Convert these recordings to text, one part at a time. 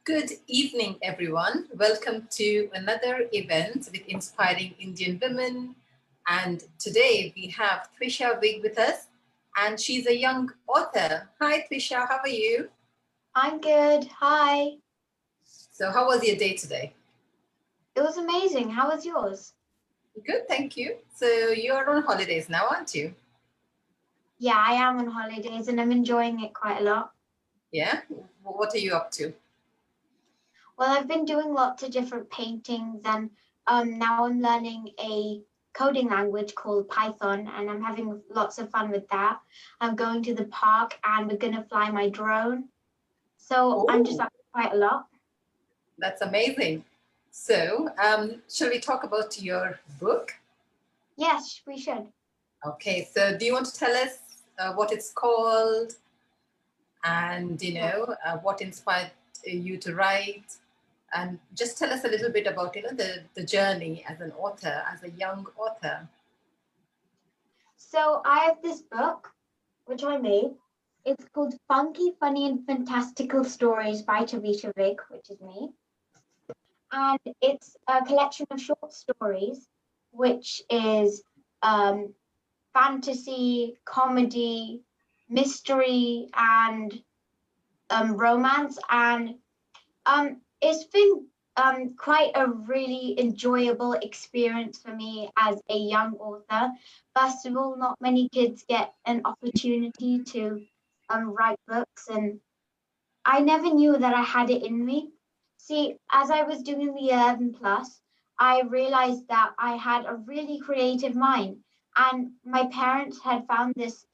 Good evening, everyone. Welcome to another event with inspiring Indian women. And today we have Tvisha Vigh with us, and she's a young author. Hi, Tvisha, how are you? I'm good. Hi. So, how was your day today? It was amazing. How was yours? Good, thank you. So, you're on holidays now, aren't you? Yeah, I am on holidays and I'm enjoying it quite a lot. Yeah? What are you up to? Well, I've been doing lots of different paintings and now I'm learning a coding language called Python and I'm having lots of fun with that. I'm going to the park and we're going to fly my drone. So I'm just Oh, up to quite a lot. that's amazing. So, shall we talk about your book? Yes, we should. Okay, so do you want to tell us what it's called and Yeah. what inspired you to write, and just tell us a little bit about the journey as an author, as a young author. So I have this book which I made. It's called Funky, Funny and Fantastical Stories by Tvisha Vigh, which is me. And it's a collection of short stories, which is um, fantasy, comedy, mystery, and romance. And it's been quite a really enjoyable experience for me as a young author. First of all, not many kids get an opportunity to write books, and I never knew that I had it in me. See, as I was doing the 11 plus, I realized that I had a really creative mind. And my parents had found this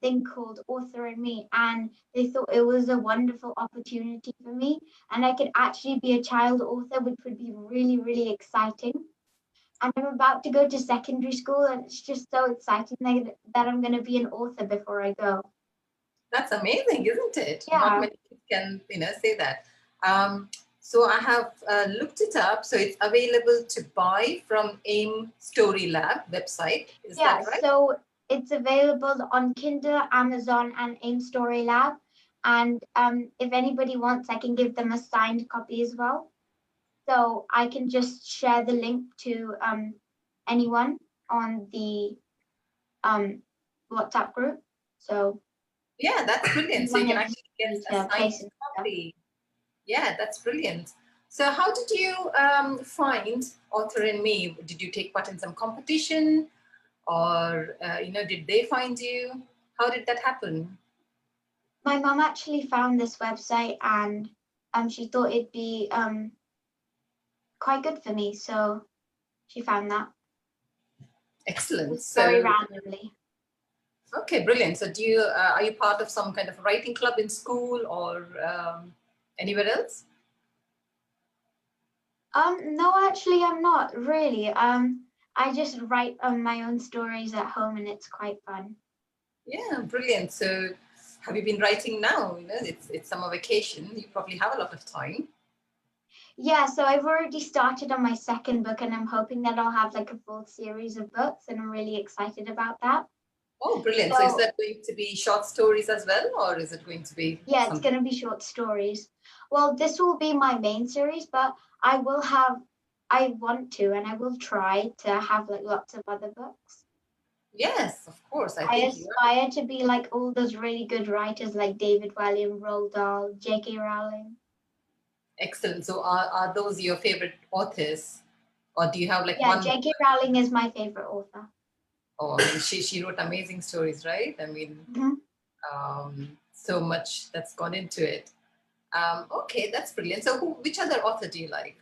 thing called AuthorInMe, and they thought it was a wonderful opportunity for me. And I could actually be a child author, which would be really, really exciting. And I'm about to go to secondary school, and it's just so exciting that I'm going to be an author before I go. That's amazing, isn't it? Not Yeah. many kids can say that. So I have looked it up. So it's available to buy from AIM Story Lab website. Is Yeah, that right? so it's available on Kindle, Amazon, and AIM Story Lab. And if anybody wants, I can give them a signed copy as well. So I can just share the link to anyone on the um, WhatsApp group. So Yeah, that's brilliant. So you anyone can is actually get free a to signed place an order. copy. Yeah, that's brilliant. So how did you find Author in Me? Did you take part in some competition, or did they find you? How did that happen? My mom actually found this website and she thought it'd be quite good for me. So she found that Excellent. just very So randomly. okay, brilliant. So do you are you part of some kind of writing club in school or anywhere else? No, actually, I'm not really. I just write my own stories at home, and it's quite fun. Yeah, brilliant. So have you been writing now? It's summer vacation. You probably have a lot of time. Yeah, so I've already started on my second book, and I'm hoping that I'll have like a full series of books, and I'm really excited about that. Oh, brilliant. So is So that going to be short stories as well, or is it going to be yeah, it's something? gonna be short stories. Well, this will be my main series, but I will have, I want to, and I will try to have like lots of other books. Yes, of course. I I think you are. aspire to be like all those really good writers like David Walliam, Roald Dahl, J.K. Rowling. Excellent. So are those your favorite authors? Or do you have like Yeah, one? J.K. Rowling is my favorite author. Oh, I mean, she wrote amazing stories, right? I mean, Mhm. so much that's gone into it. Okay, that's brilliant. So which other author do you like?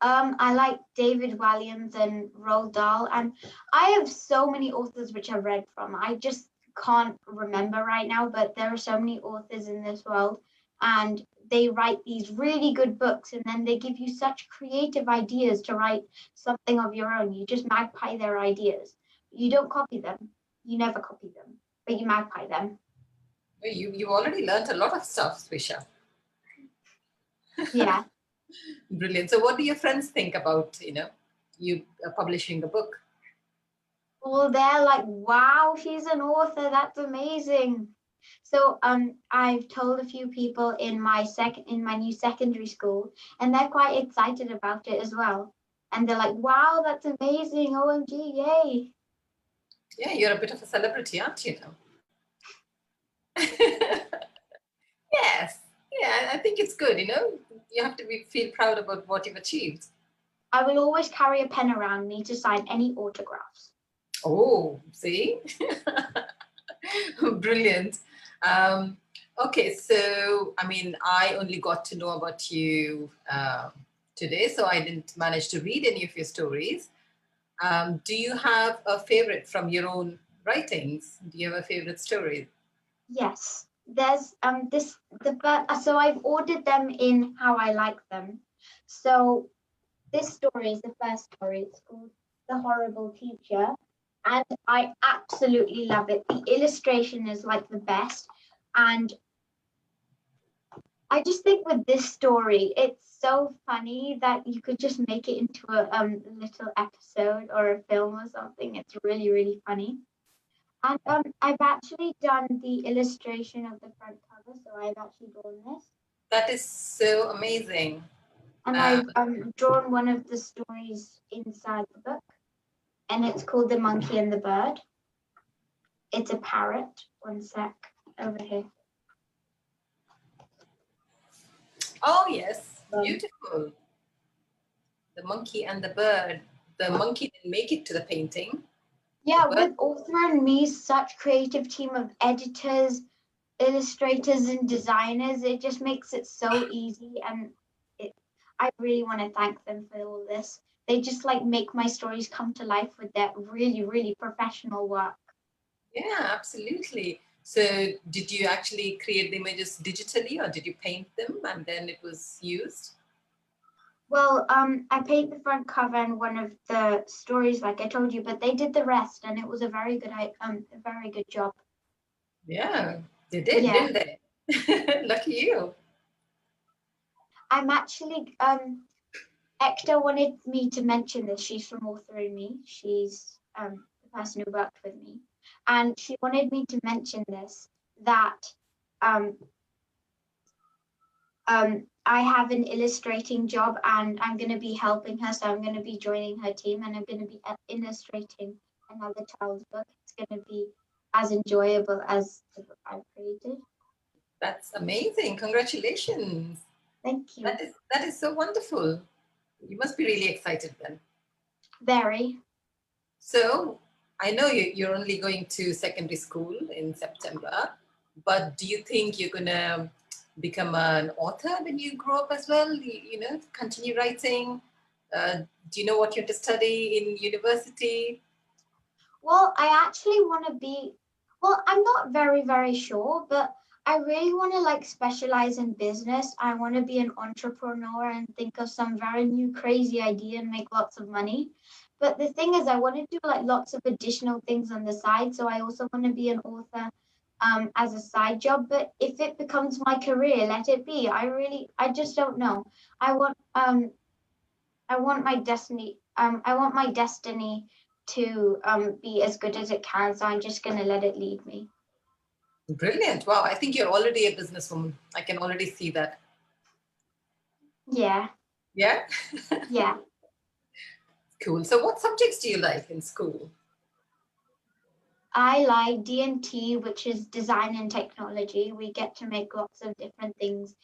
I like David Walliams and Roald Dahl, and I have so many authors which I've read from. I just can't remember right now, but there are so many authors in this world, and they write these really good books, and then they give you such creative ideas to write something of your own. You just magpie their ideas. You don't copy them. You never copy them, but you magpie them. You've already learned a lot of stuff, Swisha. Yeah. Brilliant. So what do your friends think about, you publishing a book? Well, they're like, wow, she's an author. That's amazing. So I've told a few people in my new secondary school, and they're quite excited about it as well. And they're like, "Wow, that's amazing! OMG, yay!" Yeah, you're a bit of a celebrity, aren't you now? Yes. Yeah, I think it's good, you know. You have to feel proud about what you've achieved. I will always carry a pen around me to sign any autographs. Oh, see? Brilliant. Okay, so I mean, I only got to know about you today, so I didn't manage to read any of your stories. Do you have a favorite from your own writings? Do you have a favorite story? Yes, there's so I've ordered them in how I like them. So this story is the first story. It's called The Horrible Teacher, and I absolutely love it. The illustration is like the best, and I just think with this story, it's so funny that you could just make it into a little episode or a film or something. It's really, really funny. And I've actually done the illustration of the front cover, so I've actually drawn this. That is so amazing. And I've drawn one of the stories inside the book, and it's called The Monkey and the Bird. It's a parrot. One sec, over here. Oh, yes, beautiful. The monkey and the bird. The monkey didn't make it to the painting. Yeah, with AuthorInMe's such creative team of editors, illustrators, and designers, it just makes it so easy. And I really want to thank them for all this. They just like make my stories come to life with their really, really professional work. Yeah, absolutely. So did you actually create the images digitally, or did you paint them and then it was used? Well, I paint the front cover and one of the stories, like I told you, but they did the rest, and it was a very good job. Yeah, they did, Yeah, didn't they? Lucky you. I'm actually Ekta wanted me to mention this. She's from AuthorInMe. She's the person who worked with me, and she wanted me to mention this that um, I have an illustrating job, and I'm going to be helping her. So I'm going to be joining her team, and I'm going to be illustrating another child's book. It's going to be as enjoyable as the book I've created. That's amazing. Congratulations. Thank you. That is so wonderful. You must be really excited then. Very. So I know you're only going to secondary school in September, but do you think you're gonna become an author when you grow up as well? You know, continue writing? Do you know what you're to study in university? Well, I actually want to be, well, I'm not very, very sure, but I really want to like specialize in business. I want to be an entrepreneur and think of some very new crazy idea and make lots of money. But the thing is, I want to do like lots of additional things on the side. So I also want to be an author as a side job. But if it becomes my career, let it be. I just don't know. I want I want my destiny. I want my destiny to be as good as it can. So I'm just gonna let it lead me. Brilliant. Wow, I think you're already a businesswoman. I can already see that. Yeah. Yeah? Yeah. Cool. So what subjects do you like in school? I like D&T, which is design and technology. We get to make lots of different things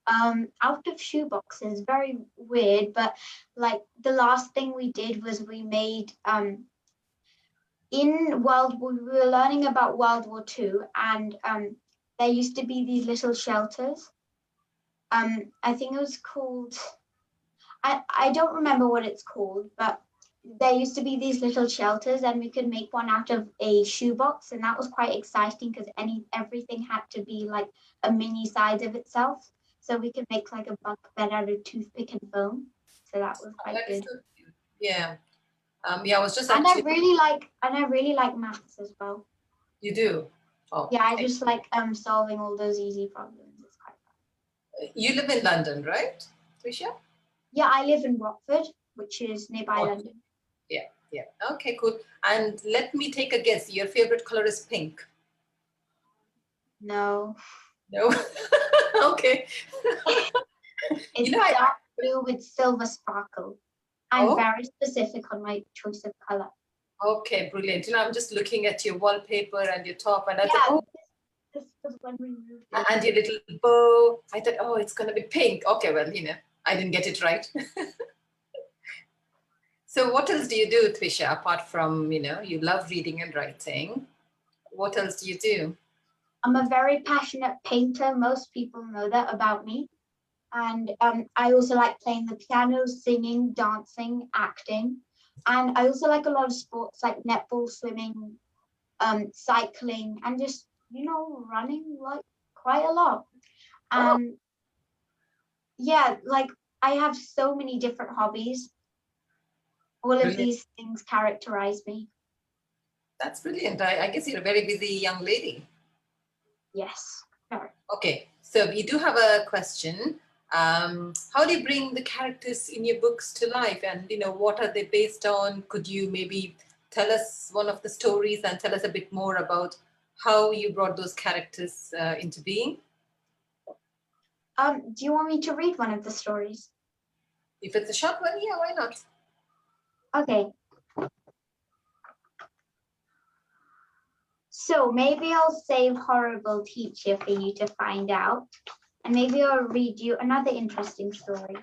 out of shoeboxes. Very weird, but like the last thing we did was we made we were learning about World War II, and there used to be these little shelters. I think it was called, I don't remember what it's called, but there used to be these little shelters, and we could make one out of a shoebox, and that was quite exciting because everything had to be like a mini size of itself. So we could make like a bunk bed out of toothpick and foam. So that was quite That is good. so cute. Yeah. Yeah, I was just And actually. I really like maths as well. You do? Oh, Yeah, I just like solving all those easy problems. It's quite fun. you live in London, right, Trisha? Yeah, I live in Watford, which is nearby London. Yeah, yeah. Okay, cool. And let me take a guess. Your favorite color is pink. No. No. Okay. It's You know, dark blue with silver sparkle. I'm oh, very specific on my choice of color. okay, brilliant. You know, I'm just looking at your wallpaper and your top, and I thought, Yeah, oh, this was when we moved in. and your little bow. I thought, oh, it's going to be pink. Okay, well, you know, I didn't get it right. So what else do you do, Tvisha, apart from, you know, you love reading and writing? What else do you do? I'm a very passionate painter. Most people know that about me. And I also like playing the piano, singing, dancing, acting. And I also like a lot of sports like netball, swimming, cycling, and just, running like quite a lot. Oh, And yeah, like I have so many different hobbies. All of brilliant. these things characterize me. That's brilliant. I guess you're a very busy young lady. Yes. Sure. Okay, so we do have a question. How do you bring the characters in your books to life, and you know what are they based on? Could you maybe tell us one of the stories and tell us a bit more about how you brought those characters into being? Do you want me to read one of the stories? If it's a short one, yeah, why not? Okay. So maybe I'll save horrible teacher for you to find out, and maybe I'll read you another interesting story.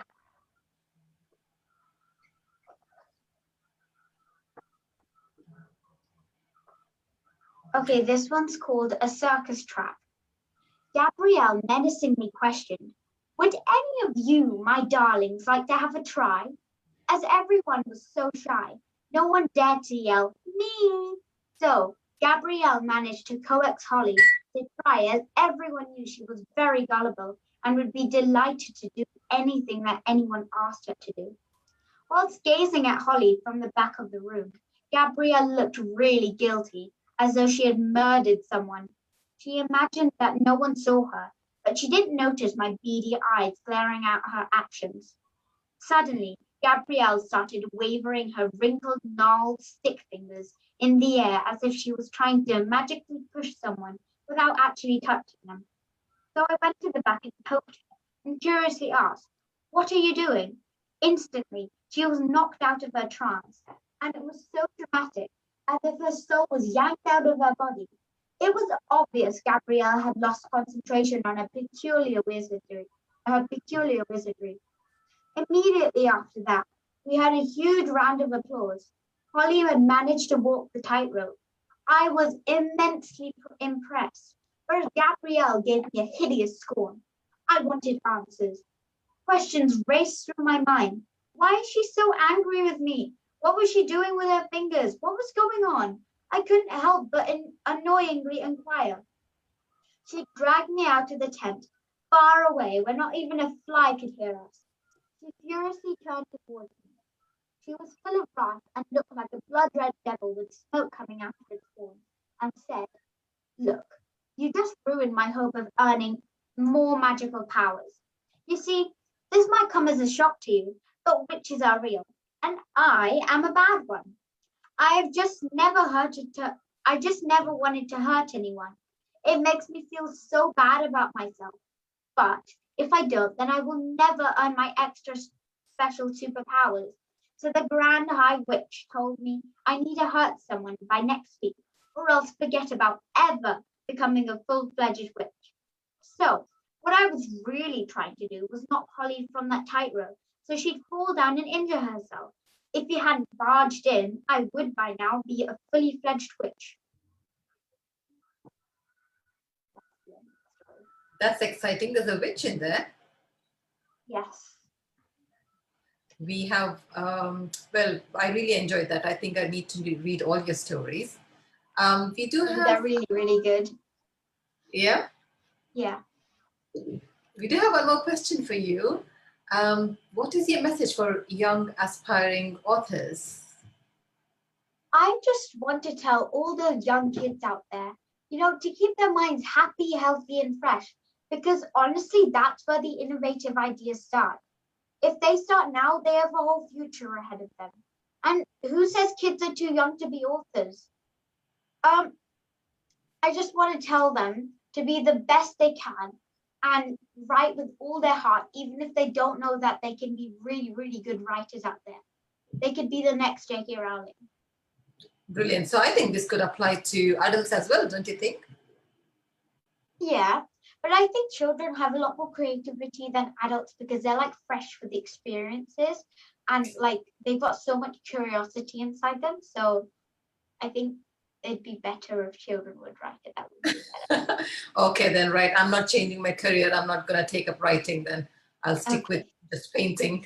Okay, this one's called A Circus Trap. Gabrielle menacingly questioned, "Would any of you, my darlings, like to have a try?" As everyone was so shy, no one dared to yell, "Me!" So Gabrielle managed to coax Holly to try, as everyone knew she was very gullible and would be delighted to do anything that anyone asked her to do. Whilst gazing at Holly from the back of the room, Gabrielle looked really guilty, as though she had murdered someone. She imagined that no one saw her, but she didn't notice my beady eyes glaring at her actions. Suddenly, Gabrielle started wavering her wrinkled, gnarled stick fingers in the air as if she was trying to magically push someone without actually touching them. So I went to the back and poked her and curiously asked, "What are you doing?" Instantly, she was knocked out of her trance, and it was so dramatic, as if her soul was yanked out of her body. It was obvious Gabrielle had lost concentration on her peculiar wizardry. Immediately after that, we had a huge round of applause. Holly had managed to walk the tightrope. I was immensely impressed, whereas Gabrielle gave me a hideous scorn. I wanted answers. Questions raced through my mind. Why is she so angry with me? What was she doing with her fingers? What was going on? I couldn't help but annoyingly inquire. She dragged me out of the tent, far away, where not even a fly could hear us. She furiously turned towards me. She was full of wrath and looked like a blood-red devil with smoke coming out of its horns, and said, "Look, you just ruined my hope of earning more magical powers. You see, this might come as a shock to you, but witches are real, and I am a bad one. I just never wanted to hurt anyone. It makes me feel so bad about myself. But if I don't, then I will never earn my extra special superpowers. So the Grand High Witch told me I need to hurt someone by next week, or else forget about ever becoming a full-fledged witch. So what I was really trying to do was knock Holly from that tightrope so she'd fall down and injure herself. If you hadn't barged in, I would by now be a fully fledged witch." That's exciting. There's a witch in there. Yes. We have, well, I really enjoyed that. I think I need to read all your stories. We do They're have, really, really good. yeah, Yeah. we do have one more question for you. What is your message for young aspiring authors? I just want to tell all those young kids out there, to keep their minds happy, healthy, and fresh, because honestly, that's where the innovative ideas start. If they start now, they have a whole future ahead of them. And who says kids are too young to be authors? I just want to tell them to be the best they can and write with all their heart, even if they don't know that they can be really, really good writers out there. They could be the next J.K. Rowling. Brilliant. So I think this could apply to adults as well, don't you think? Yeah, but I think children have a lot more creativity than adults because they're like fresh with the experiences and like they've got so much curiosity inside them. So I think it'd be better if children would write it. That would be better. Okay, then, right. I'm not changing my career. I'm not going to take up writing then. I'll stick with Okay. just painting.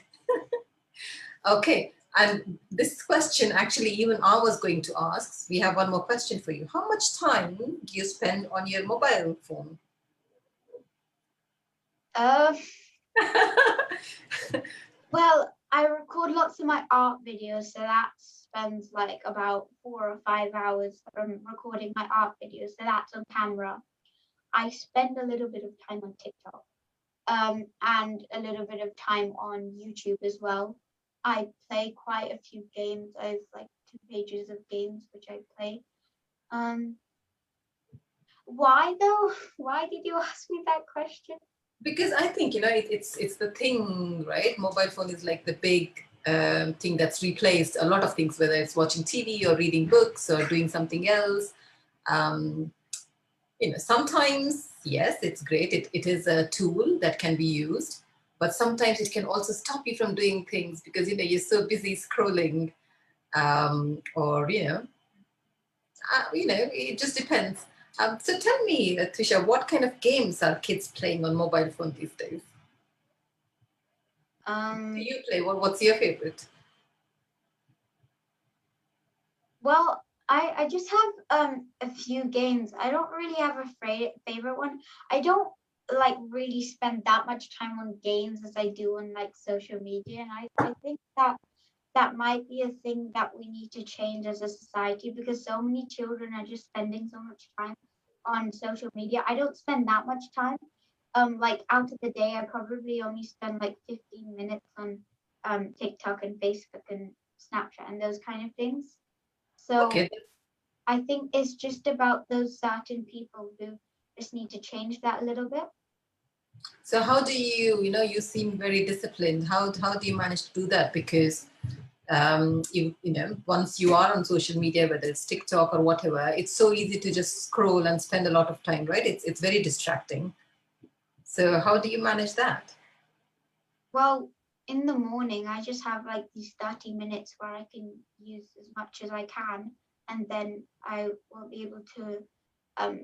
Okay. And this question, actually, even I was going to ask. We have one more question for you. How much time do you spend on your mobile phone? Well, I record lots of my art videos, so that spends like about 4 or 5 hours recording my art videos. So that's on camera. I spend a little bit of time on TikTok, and a little bit of time on YouTube as well. I play quite a few games. I have like 2 pages of games which I play. Why though? Why did you ask me that question? Because I think, it's the thing, right? Mobile phone is like the big thing that's replaced a lot of things, whether it's watching TV or reading books or doing something else. Um, sometimes, yes, it's great. It is a tool that can be used, but sometimes it can also stop you from doing things because, you're so busy scrolling, or, it just depends. So tell me, Trisha, what kind of games are kids playing on mobile phone these days? Do you play? What's your favorite? Well, I just have a few games. I don't really have a favorite one. I don't like really spend that much time on games as I do on like social media, and I think that might be a thing that we need to change as a society because so many children are just spending so much time on social media. I don't spend that much time. Like out of the day, I probably only spend like 15 minutes on TikTok and Facebook and Snapchat and those kind of things. So Okay. I think it's just about those certain people who just need to change that a little bit. So how do you seem very disciplined. How do you manage to do that? Because once you are on social media, whether it's TikTok or whatever, it's so easy to just scroll and spend a lot of time, right? It's very distracting. So how do you manage that? Well, in the morning, I just have like these 30 minutes where I can use as much as I can, and then I won't be able to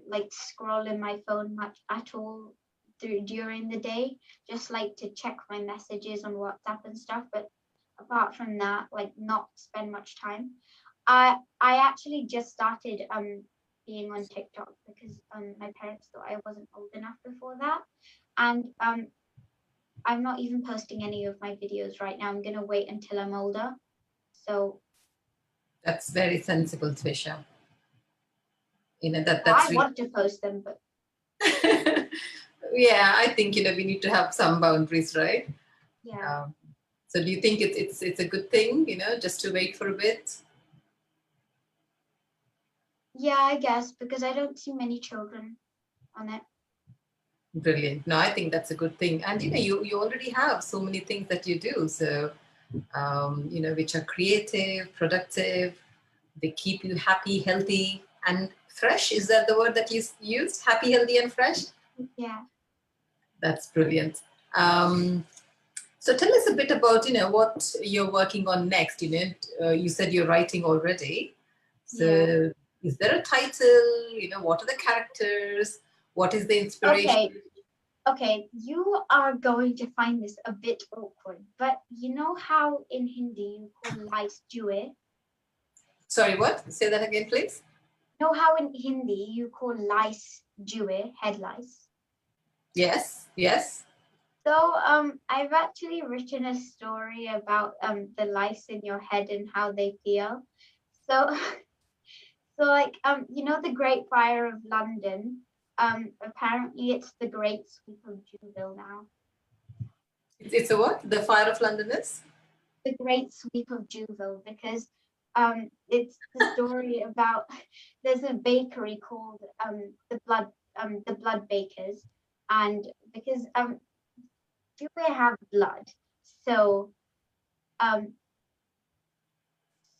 like scroll in my phone much at all during the day, just like to check my messages on WhatsApp and stuff. But apart from that, like not spend much time. I actually just started being on TikTok because my parents thought I wasn't old enough before that, and I'm not even posting any of my videos right now. I'm gonna wait until I'm older. So That's very sensible, Tvisha. well, That's I really want to post them, but yeah, I think we need to have some boundaries, right? yeah. So do you think it's a good thing, just to wait for a bit? Yeah, I guess because I don't see many children on it. Brilliant. No, I think that's a good thing. And you already have so many things that you do. So which are creative, productive. They keep you happy, healthy, and fresh. Is that the word that you used? Happy, healthy, and fresh? Yeah. That's brilliant. So tell us a bit about, what you're working on next. You said you're writing already. Yeah. So is there a title? What are the characters? What is the inspiration? Okay, you are going to find this a bit awkward, but you know how in Hindi you call lice jue? Sorry, what? Say that again, please. You know how in Hindi you call lice jue, head lice? Yes, yes. So I've actually written a story about the lice in your head and how they feel. So so like the Great Fire of London, apparently it's the Great Sweep of Jewville now. It's a what? The Fire of London is? The Great Sweep of Jewville because it's the story about there's a bakery called the Blood the blood bakers, and because do they have blood? So um,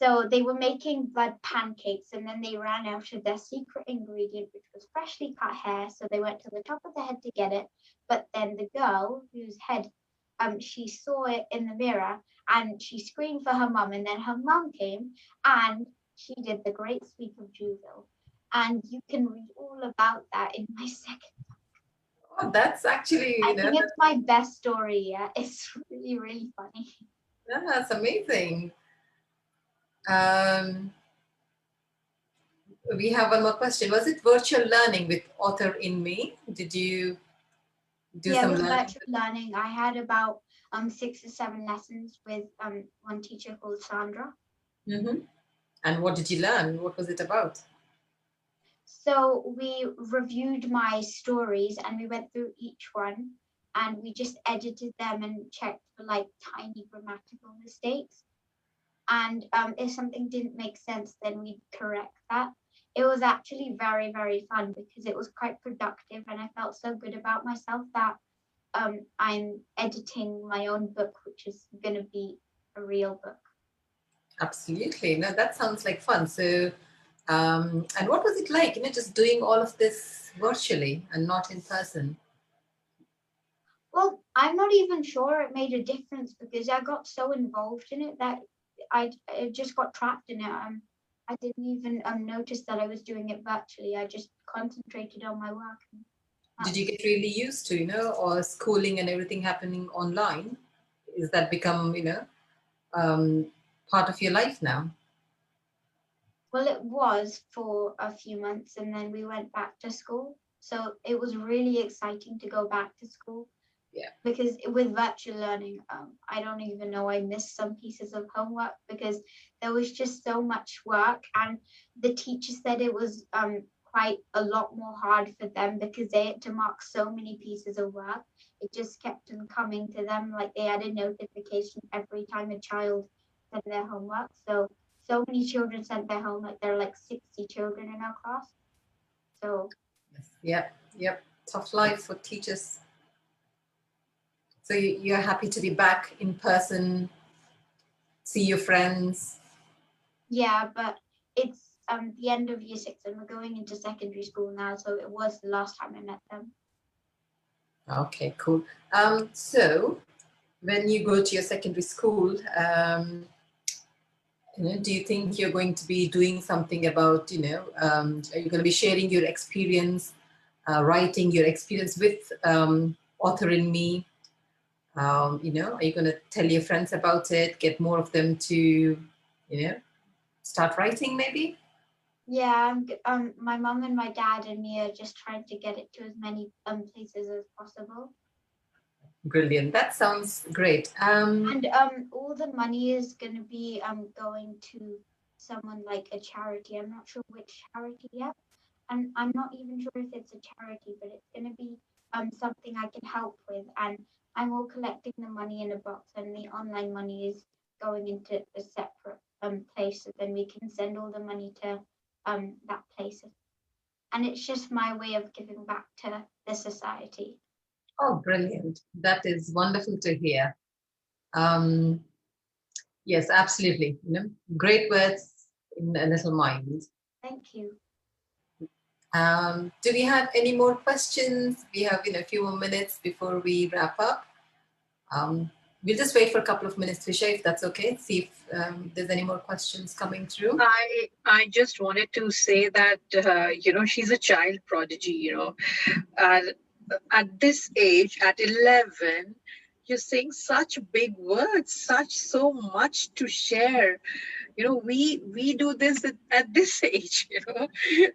so they were making blood pancakes, and then they ran out of their secret ingredient, which was freshly cut hair. So they went to the top of the head to get it. But then the girl whose head, she saw it in the mirror, and she screamed for her mum. And then her mum came, and she did the Great Sweep of Jewville. And you can read all about that in my second. Oh, that's actually, I think it's my best story. Yeah, it's really, really funny. yeah, that's amazing. Um, we have one more question. Was it virtual learning with AuthorInMe? Did you do Yeah, some it was learning? virtual learning. I had about 6 or 7 lessons with one teacher called Sandra. Mm-hmm. And what did you learn? What was it about? So we reviewed my stories and we went through each one and we just edited them and checked for like tiny grammatical mistakes. And if something didn't make sense, then we'd correct that. It was actually very, very fun because it was quite productive and I felt so good about myself that I'm editing my own book, which is going to be a real book. Absolutely. No, that sounds like fun. So, and what was it like, just doing all of this virtually and not in person? Well, I'm not even sure it made a difference because I got so involved in it that I just got trapped in it. I didn't even notice that I was doing it virtually. I just concentrated on my work. Did you get really used to, or schooling and everything happening online? Is that become, um, part of your life now? Well, it was for a few months and then we went back to school. So it was really exciting to go back to school. Yeah. Because with virtual learning, I don't even know, I missed some pieces of homework because there was just so much work, and the teacher said it was quite a lot more hard for them because they had to mark so many pieces of work. It just kept on coming to them, like they had a notification every time a child sent their homework. So many children sent their homework. There are like 60 children in our class. So Yep. Tough life for teachers. So you're happy to be back in person, see your friends? yeah, but it's the end of year 6 and we're going into secondary school now, so it was the last time I met them. Okay, cool. So when you go to your secondary school, do you think you're going to be doing something about, are you going to be sharing your experience, writing your experience with AuthorInMe? Are you going to tell your friends about it, get more of them to, start writing maybe? Yeah, my mom and my dad and me are just trying to get it to as many places as possible. Brilliant. That sounds great. And all the money is going to be going to someone like a charity. I'm not sure which charity yet, and I'm not even sure if it's a charity, but it's going to be something I can help with. And I'm all collecting the money in a box, and the online money is going into a separate place, so then we can send all the money to that place. And it's just my way of giving back to the society. Oh, brilliant. That is wonderful to hear. Um, yes, absolutely. Great words in a little mind. Thank you. Do we have any more questions? We have a few more minutes before we wrap up. We'll just wait for a couple of minutes, Tvisha, if that's okay. See if there's any more questions coming through. I just wanted to say that she's a child prodigy. Uh, at this age, at 11, you're saying such big words, such so much to share. We do this at this age,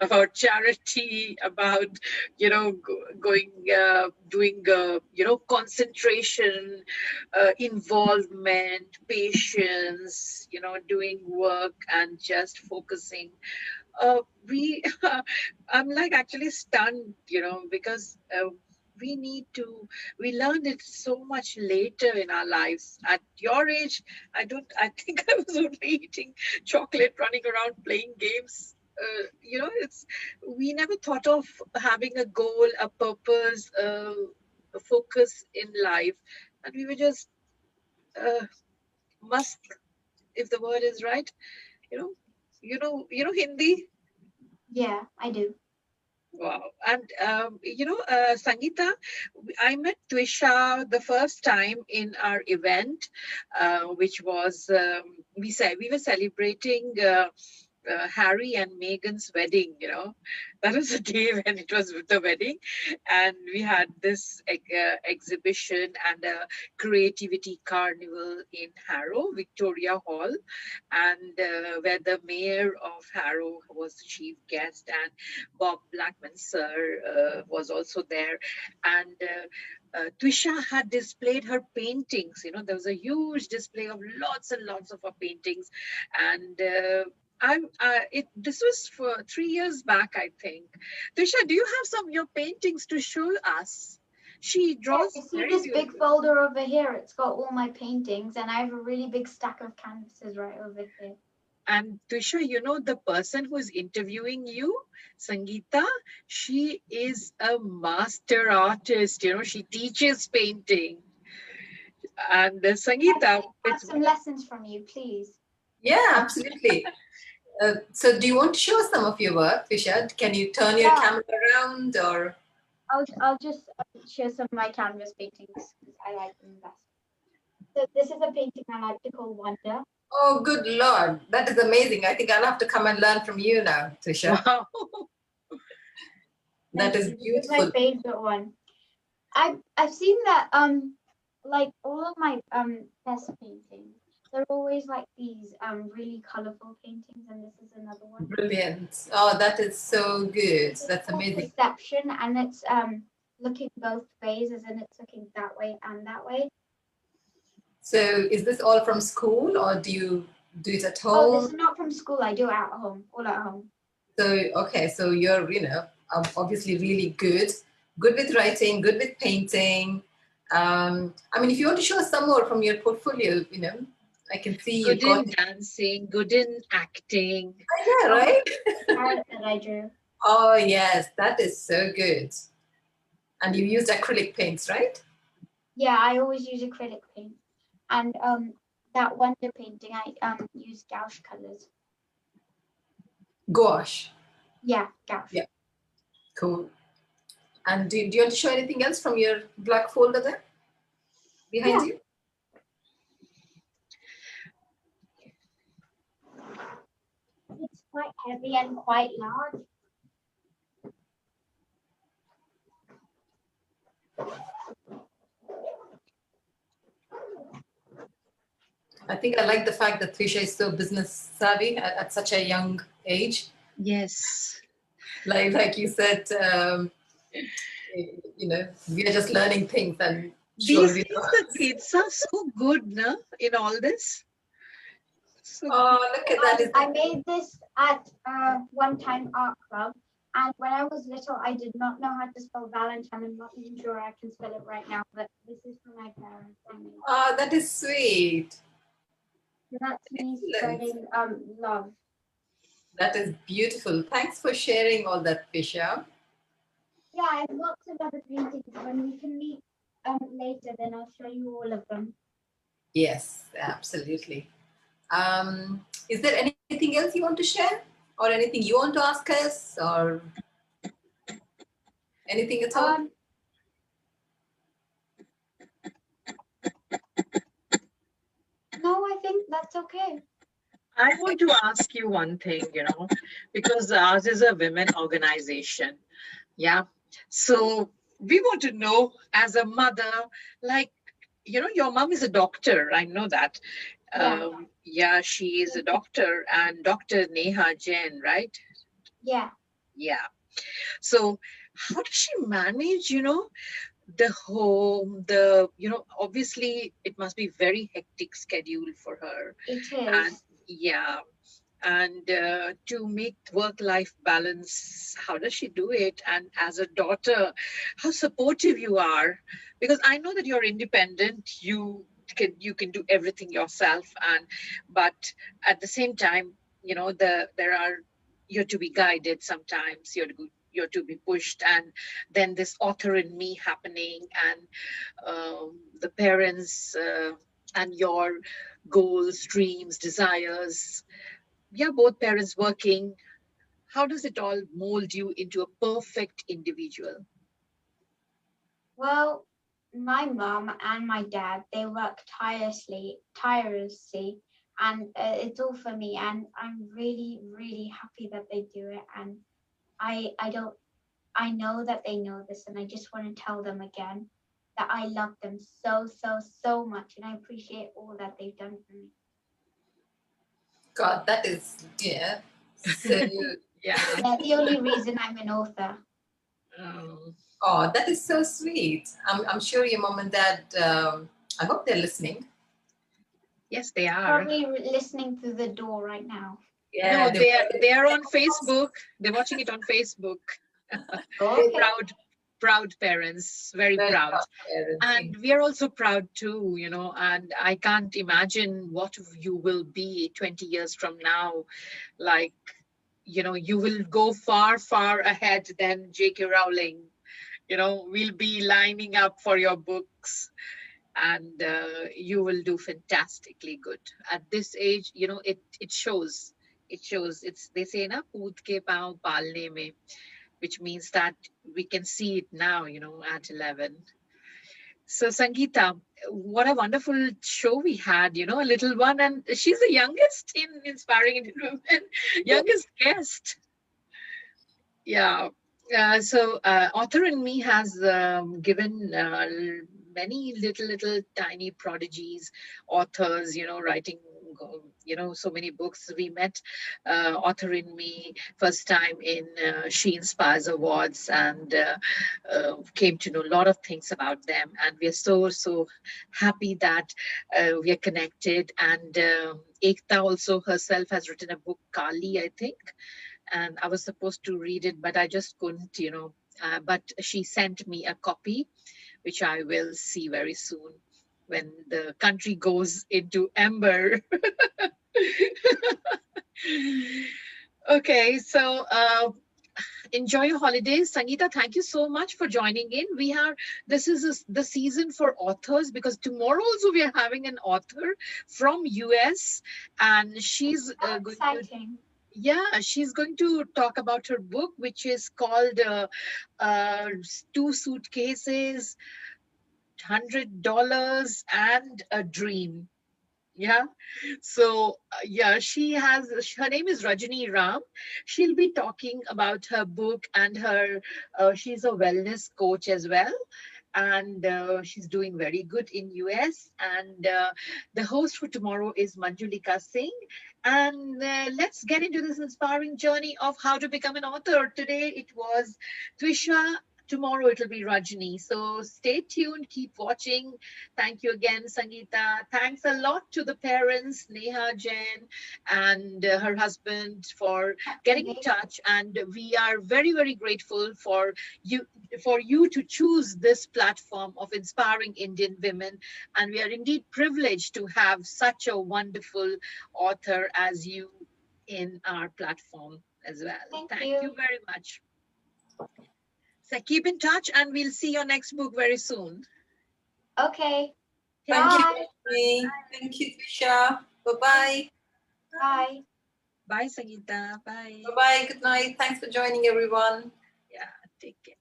about charity, about going doing concentration, involvement, patience, doing work and just focusing. We I'm like actually stunned, because we learned it so much later in our lives. At your age, I think I was only eating chocolate, running around playing games. we never thought of having a goal, a purpose, a focus in life, and we were just uh, musk, if the word is right. You know, Hindi. Yeah, I do. Wow. And, Sangeeta, I met Twisha the first time in our event, which was, we were celebrating Harry and Meghan's wedding, That was the day when it was the wedding. And we had this exhibition and a creativity carnival in Harrow, Victoria Hall, and where the mayor of Harrow was the chief guest, and Bob Blackman, sir, was also there. And Twisha had displayed her paintings. There was a huge display of lots and lots of her paintings. And this was for 3 years back, I think. Trisha, do you have some of your paintings to show us? She draws. You see this big folder over here? It's got all my paintings, and I have a really big stack of canvases right over here. And Trisha, the person who is interviewing you, Sangeeta, she is a master artist. She teaches painting. And Sangeeta, I have some lessons from you, please. Yeah, absolutely. So do you want to show us some of your work, Tvisha? Can you turn your camera around, or? I'll just share some of my canvas paintings because I like them best. So this is a painting I like to call Wonder. Oh, good Lord. That is amazing. I think I'll have to come and learn from you now, Tvisha. Wow. That is beautiful. This is my favorite one. I've seen that like all of my best paintings, they're always like these really colorful paintings, and this is another one. Brilliant. Oh, that is so good. That's amazing. Perception, and it's looking both ways, as in it's looking that way and that way. So is this all from school, or do you do it at home? Oh, this is not from school. I do it at home, all at home. So, okay, so you're, obviously really good with writing, good with painting. I mean, if you want to show us some more from your portfolio, I can see good in dancing, good in acting. Yeah, right? That I drew. Oh, yes, that is so good. And you used acrylic paints, right? Yeah, I always use acrylic paint. And that Wonder painting, I use gouache colors. Gouache. Yeah, gouache. Yeah, cool. And do you want to show anything else from your black folder there behind you? It's quite heavy and quite large. I think I like the fact that Tvisha is so business savvy at such a young age. Yes. Like you said, we are just learning things, and the kids are so good, no? In all this. So look at that! I made this at one time art club, and when I was little, I did not know how to spell Valentine. I'm not even sure I can spell it right now, but this is for my parents. Oh, that is sweet. So that's me spreading love. That is beautiful. Thanks for sharing all that, Tvisha. Yeah, I have lots of other paintings. When we can meet later, then I'll show you all of them. Yes, absolutely. Is there anything else you want to share, or anything you want to ask us, or anything at all? No, I think that's okay. I want to ask you one thing, because ours is a women organization. Yeah. So we want to know, as a mother, like, your mom is a doctor. I know that. Yeah, she is a doctor, and Dr. Neha Jain, right? Yeah. Yeah. So how does she manage, the home, obviously it must be very hectic schedule for her. It is. And yeah. And to make work-life balance, how does she do it? And as a daughter, how supportive you are, because I know that you're independent. You can do everything yourself, but at the same time, there are you're to be guided sometimes, you're to be pushed, and then this author in me happening, and the parents and your goals, dreams, desires. Yeah, both parents working. How does it all mold you into a perfect individual? Well, my mum and my dad, they work tirelessly, and it's all for me. And I'm really, really happy that they do it. And I don't, I know that they know this, and I just want to tell them again that I love them so, so, so much, and I appreciate all that they've done for me. God, that is, yeah. So, Yeah. They're the only reason I'm an author. oh, that is so sweet. I'm sure your mom and dad, I hope they're listening. Yes, they are. Probably listening through the door right now. Yeah, No, they are on Facebook. They're watching it on Facebook. Okay. Proud parents, very proud. And we are also proud too, you know, and I can't imagine what you will be 20 years from now. Like, you know, you will go far, far ahead than J.K. Rowling. You know, we'll be lining up for your books, and you will do fantastically good. At this age, you know, it shows. It shows. It's, they say na, "Poot ke pav palne mein," which means that we can see it now, you know, at 11. So Sangeeta, what a wonderful show we had, you know, a little one, and she's the youngest in Inspiring Indian Women, youngest guest. Yeah. So Author in Me has given many little tiny prodigies, authors, you know, writing, you know, so many books. We met Author in Me first time in She Inspires Awards, and came to know a lot of things about them. And we are so happy that we are connected. And Ekta also herself has written a book, Kali, I think. And I was supposed to read it, but I just couldn't, you know. But she sent me a copy, which I will see very soon when the country goes into ember. Okay, so enjoy your holidays. Sangeeta, thank you so much for joining in. This is the season for authors, because tomorrow also we are having an author from US, and she's going to, yeah, she's going to talk about her book, which is called Two Suitcases, $100 and a Dream. Yeah. So, yeah, her name is Rajani Ram. She'll be talking about her book and she's a wellness coach as well. And she's doing very good in US. And the host for tomorrow is Manjulika Singh. And let's get into this inspiring journey of how to become an author. Today it was Tvisha. Tomorrow it'll be Rajni. So stay tuned, keep watching. Thank you again, Sangeeta. Thanks a lot to the parents, Neha Jain and her husband, for getting in touch. And we are very grateful for you to choose this platform of Inspiring Indian Women. And we are indeed privileged to have such a wonderful author as you in our platform as well. Thank you very much. So keep in touch, and we'll see your next book very soon. Okay. Thank you. Thank you, Tvisha. Bye-bye. Bye. Bye, Sangeeta. Bye. Bye-bye. Good night. Thanks for joining, everyone. Yeah, take care.